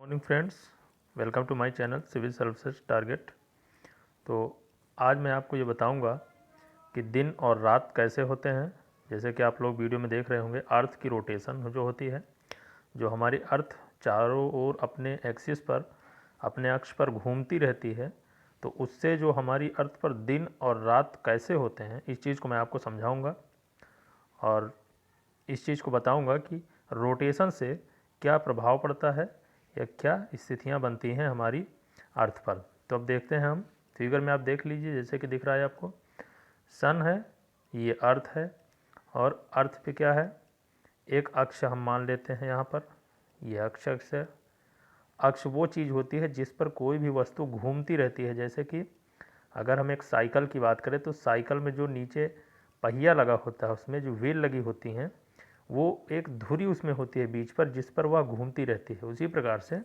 Morning friends, welcome to my channel civil services target. तो आज मैं आपको ये बताऊंगा कि दिन और रात कैसे होते हैं। जैसे कि आप लोग वीडियो में देख रहे होंगे, अर्थ की रोटेशन जो होती है, जो हमारी अर्थ चारों ओर अपने एक्सिस पर, अपने अक्ष पर घूमती रहती है, तो उससे जो हमारी अर्थ पर दिन और रात कैसे होते हैं, इस चीज़ को मैं आपको समझाऊँगा और इस चीज़ को बताऊंगा कि रोटेशन से क्या प्रभाव पड़ता है या क्या स्थितियां बनती हैं हमारी अर्थ पर। तो अब देखते हैं हम फिगर में, आप देख लीजिए जैसे कि दिख रहा है आपको, सन है, ये अर्थ है और अर्थ पे क्या है, एक अक्ष हम मान लेते हैं यहाँ पर, ये अक्ष है। अक्ष वो चीज़ होती है जिस पर कोई भी वस्तु घूमती रहती है। जैसे कि अगर हम एक साइकिल की बात करें तो साइकिल में जो नीचे पहिया लगा होता है, उसमें जो व्हील लगी होती हैं, वो एक धुरी उसमें होती है बीच पर, जिस पर वह घूमती रहती है। उसी प्रकार से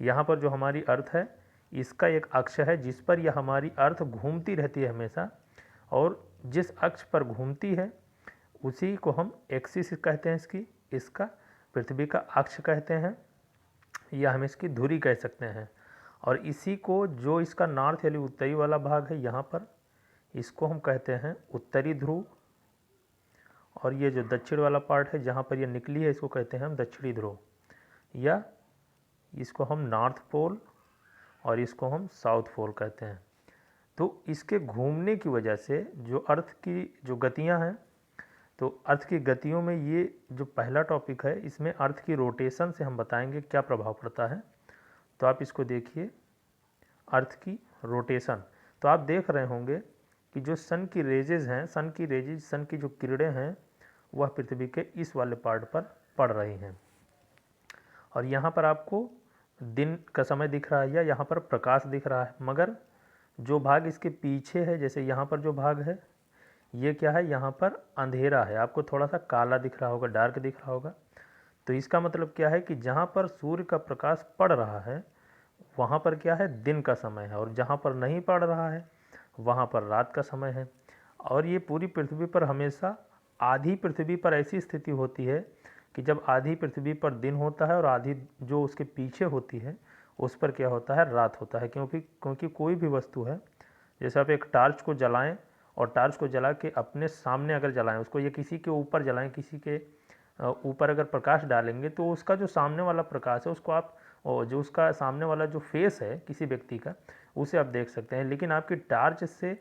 यहाँ पर जो हमारी अर्थ है, इसका एक अक्ष है जिस पर यह हमारी अर्थ घूमती रहती है हमेशा, और जिस अक्ष पर घूमती है उसी को हम एक्सिस कहते हैं। इसका पृथ्वी का अक्ष कहते हैं, या हम इसकी धुरी कह सकते हैं। और इसी को, जो इसका नॉर्थ यानी उत्तरी वाला भाग है यहाँ पर, इसको हम कहते हैं उत्तरी ध्रुव, और ये जो दक्षिण वाला पार्ट है जहाँ पर ये निकली है, इसको कहते हैं हम दक्षिणी ध्रुव, या इसको हम नॉर्थ पोल और इसको हम साउथ पोल कहते हैं। तो इसके घूमने की वजह से जो अर्थ की जो गतियाँ हैं, तो अर्थ की गतियों में ये जो पहला टॉपिक है, इसमें अर्थ की रोटेशन से हम बताएंगे क्या प्रभाव पड़ता है। तो आप इसको देखिए, अर्थ की रोटेशन। तो आप देख रहे होंगे कि जो सन की रेजेज हैं, सन की जो किरणें हैं, वह पृथ्वी के इस वाले पार्ट पर पड़ रही हैं, और यहाँ पर आपको दिन का समय दिख रहा है या यहाँ पर प्रकाश दिख रहा है। मगर जो भाग इसके पीछे है, जैसे यहाँ पर जो भाग है, ये क्या है, यहाँ पर अंधेरा है, आपको थोड़ा सा काला दिख रहा होगा, डार्क दिख रहा होगा। तो इसका मतलब क्या है कि जहाँ पर सूर्य का प्रकाश पड़ रहा है वहाँ पर क्या है, दिन का समय है, और जहाँ पर नहीं पड़ रहा है वहाँ पर रात का समय है। और ये पूरी पृथ्वी पर हमेशा, आधी पृथ्वी पर ऐसी स्थिति होती है कि जब आधी पृथ्वी पर दिन होता है और आधी जो उसके पीछे होती है उस पर क्या होता है, रात होता है। क्योंकि कोई भी वस्तु है, जैसे आप एक टार्च को जलाएं और टार्च को जला के अपने सामने अगर जलाएं उसको, या किसी के ऊपर जलाएं, किसी के ऊपर अगर प्रकाश डालेंगे, तो उसका जो सामने वाला प्रकाश है उसको आप, जो उसका सामने वाला जो फेस है किसी व्यक्ति का, उसे आप देख सकते हैं। लेकिन आपकी टार्च से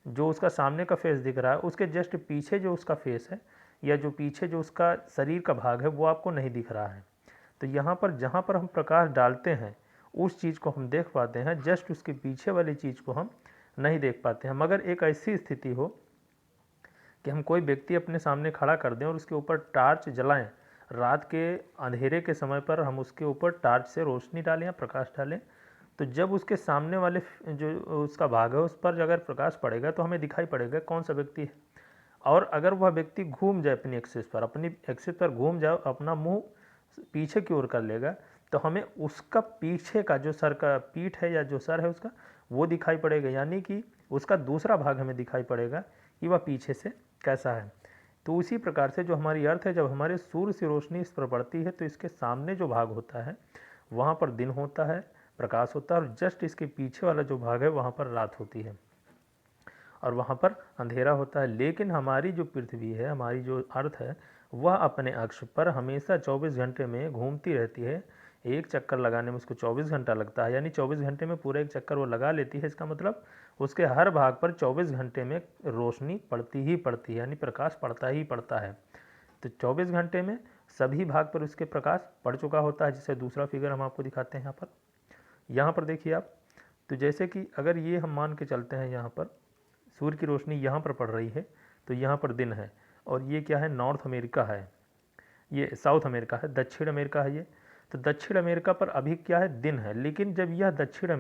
जो उसका सामने का फेस दिख रहा है, उसके जस्ट पीछे जो उसका फेस है, या जो पीछे जो उसका शरीर का भाग है, वो आपको नहीं दिख रहा है। तो यहाँ पर जहाँ पर हम प्रकाश डालते हैं उस चीज़ को हम देख पाते हैं, जस्ट उसके पीछे वाली चीज़ को हम नहीं देख पाते हैं। मगर एक ऐसी स्थिति हो कि हम कोई व्यक्ति अपने सामने खड़ा कर दें और उसके ऊपर टार्च जलाएं, रात के अंधेरे के समय पर हम उसके ऊपर टार्च से रोशनी डालें या प्रकाश डालें, तो जब उसके सामने वाले जो उसका भाग है उस पर अगर प्रकाश पड़ेगा तो हमें दिखाई पड़ेगा कौन सा व्यक्ति है। और अगर वह व्यक्ति घूम जाए अपनी एक्सिस पर घूम जाए, अपना मुंह पीछे की ओर कर लेगा, तो हमें उसका पीछे का जो सर का पीठ है या जो सर है उसका, वो दिखाई पड़ेगा। यानी कि उसका दूसरा भाग हमें दिखाई पड़ेगा कि वह पीछे से कैसा है। तो उसी प्रकार से जो हमारी अर्थ है, जब हमारे सूर्य से रोशनी इस पर पड़ती है तो इसके सामने जो भाग होता है वहाँ पर दिन होता है, प्रकाश होता है, और जस्ट इसके पीछे वाला जो भाग है वहाँ पर रात होती है और वहाँ पर अंधेरा होता है। लेकिन हमारी जो पृथ्वी है, हमारी जो अर्थ है, वह अपने अक्ष पर हमेशा 24 घंटे में घूमती रहती है। एक चक्कर लगाने में उसको 24 घंटा लगता है, यानी 24 घंटे में पूरा एक चक्कर वो लगा लेती है। इसका मतलब उसके हर भाग पर 24 घंटे में रोशनी पड़ती ही पड़ती है, यानी प्रकाश पड़ता ही पड़ता है। तो 24 घंटे में सभी भाग पर उसके प्रकाश पड़ चुका होता है। जिससे दूसरा फिगर हम आपको दिखाते हैं यहाँ पर देखिए आप। तो जैसे कि अगर ये हम मान के चलते हैं, यहाँ पर सूर्य की रोशनी यहाँ पर पड़ रही है, तो यहाँ पर दिन है, और ये क्या है, नॉर्थ अमेरिका है, ये साउथ अमेरिका है, दक्षिण अमेरिका है ये। तो दक्षिण अमेरिका पर अभी क्या है, दिन है। लेकिन जब यह दक्षिण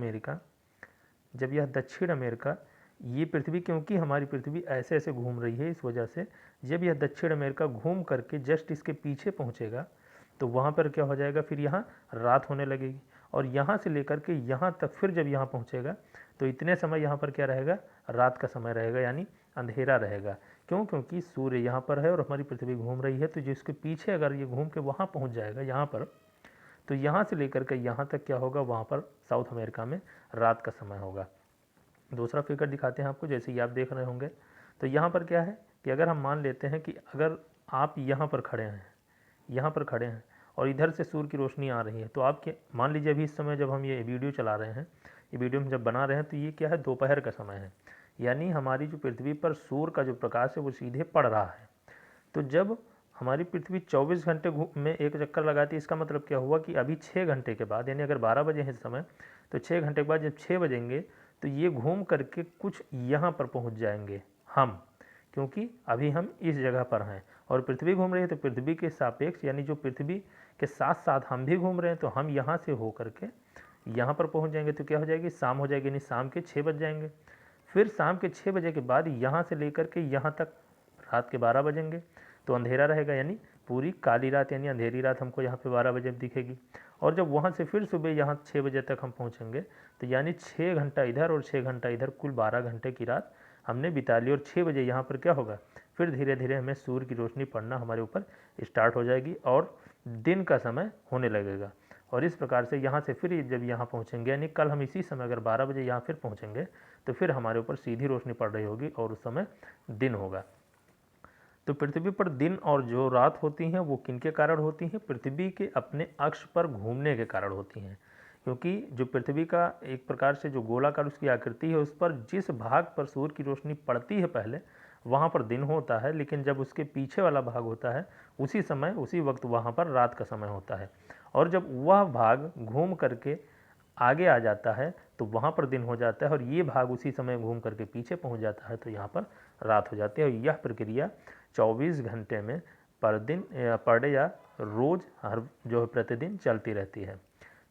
अमेरिका, ये पृथ्वी, क्योंकि हमारी पृथ्वी ऐसे ऐसे घूम रही है, इस वजह से जब यह दक्षिण अमेरिका घूम करके जस्ट इसके पीछे पहुँचेगा तो वहाँ पर क्या हो जाएगा, फिर यहाँ रात होने लगेगी। और यहाँ से लेकर के यहाँ तक फिर जब यहाँ पहुँचेगा तो इतने समय यहाँ पर क्या रहेगा, रात का समय रहेगा, यानी अंधेरा रहेगा। क्यों? क्योंकि सूर्य यहाँ पर है और हमारी पृथ्वी घूम रही है। तो जिसके पीछे अगर ये घूम के वहाँ पहुँच जाएगा यहाँ पर, तो यहाँ से लेकर के यहाँ तक क्या होगा, वहाँ पर साउथ अमेरिका में रात का समय होगा। दूसरा फिगर दिखाते हैं आपको, जैसे कि आप देख रहे होंगे। तो यहाँ पर क्या है कि अगर हम मान लेते हैं कि अगर आप यहाँ पर खड़े हैं, यहाँ पर खड़े हैं और इधर से सूर्य की रोशनी आ रही है, तो आप क्या मान लीजिए अभी इस समय जब हम ये वीडियो चला रहे हैं, ये वीडियो हम जब बना रहे हैं, तो ये क्या है, दोपहर का समय है, यानी हमारी जो पृथ्वी पर सूर्य का जो प्रकाश है वो सीधे पड़ रहा है। तो जब हमारी पृथ्वी 24 घंटे में एक चक्कर लगाती है, इसका मतलब क्या हुआ कि अभी 6 घंटे के बाद, यानी अगर 12 बजे है इस समय, तो 6 घंटे के बाद जब 6 बजेंगे तो ये घूम करके कुछ यहाँ पर पहुँच जाएंगे हम, क्योंकि अभी हम इस जगह पर हैं और पृथ्वी घूम रही है, तो पृथ्वी के सापेक्ष यानी जो पृथ्वी के साथ साथ हम भी घूम रहे हैं, तो हम यहाँ से हो करके यहाँ पर पहुँच जाएंगे। तो क्या हो जाएगी, शाम हो जाएगी, यानी शाम के 6 बज जाएंगे। फिर शाम के 6 बजे के बाद यहाँ से लेकर के यहाँ तक रात के 12 बजेंगे, तो अंधेरा रहेगा, यानी पूरी काली रात यानी अंधेरी रात हमको यहाँ पे 12 बजे दिखेगी। और जब वहाँ से फिर सुबह यहाँ 6 बजे तक हम पहुँचेंगे, तो यानी 6 घंटा इधर और 6 घंटा इधर, कुल 12 घंटे की रात हमने बिता ली। और 6 बजे यहाँ पर क्या होगा, फिर धीरे धीरे हमें सूर्य की रोशनी पड़ना हमारे ऊपर स्टार्ट हो जाएगी और दिन का समय होने लगेगा। और इस प्रकार से यहाँ से फिर जब यहाँ पहुँचेंगे, यानी कल हम इसी समय अगर 12 बजे यहाँ फिर पहुँचेंगे, तो फिर हमारे ऊपर सीधी रोशनी पड़ रही होगी और उस समय दिन होगा। तो पृथ्वी पर दिन और जो रात होती हैं वो किनके कारण होती हैं, पृथ्वी के अपने अक्ष पर घूमने के कारण होती हैं। क्योंकि जो पृथ्वी का एक प्रकार से जो गोलाकार उसकी आकृति है, उस पर जिस भाग पर सूर्य की रोशनी पड़ती है पहले, वहाँ पर दिन होता है, लेकिन जब उसके पीछे वाला भाग होता है उसी समय उसी वक्त वहाँ पर रात का समय होता है। और जब वह भाग घूम करके आगे आ जाता है तो वहाँ पर दिन हो जाता है, और ये भाग उसी समय घूम करके पीछे पहुँच जाता है तो यहाँ पर रात हो जाती है। और यह प्रक्रिया 24 घंटे में पर दिन पर डे या रोज़ हर जो है प्रतिदिन चलती रहती है।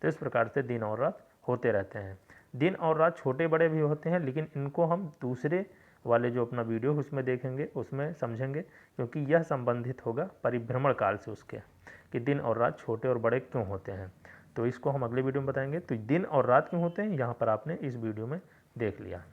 तो इस प्रकार से दिन और रात होते रहते हैं। दिन और रात छोटे बड़े भी होते हैं, लेकिन इनको हम दूसरे वाले जो अपना वीडियो उसमें देखेंगे, उसमें समझेंगे, क्योंकि यह संबंधित होगा परिभ्रमण काल से उसके, कि दिन और रात छोटे और बड़े क्यों होते हैं। तो इसको हम अगले वीडियो में बताएंगे। तो दिन और रात क्यों होते हैं यहाँ पर आपने इस वीडियो में देख लिया।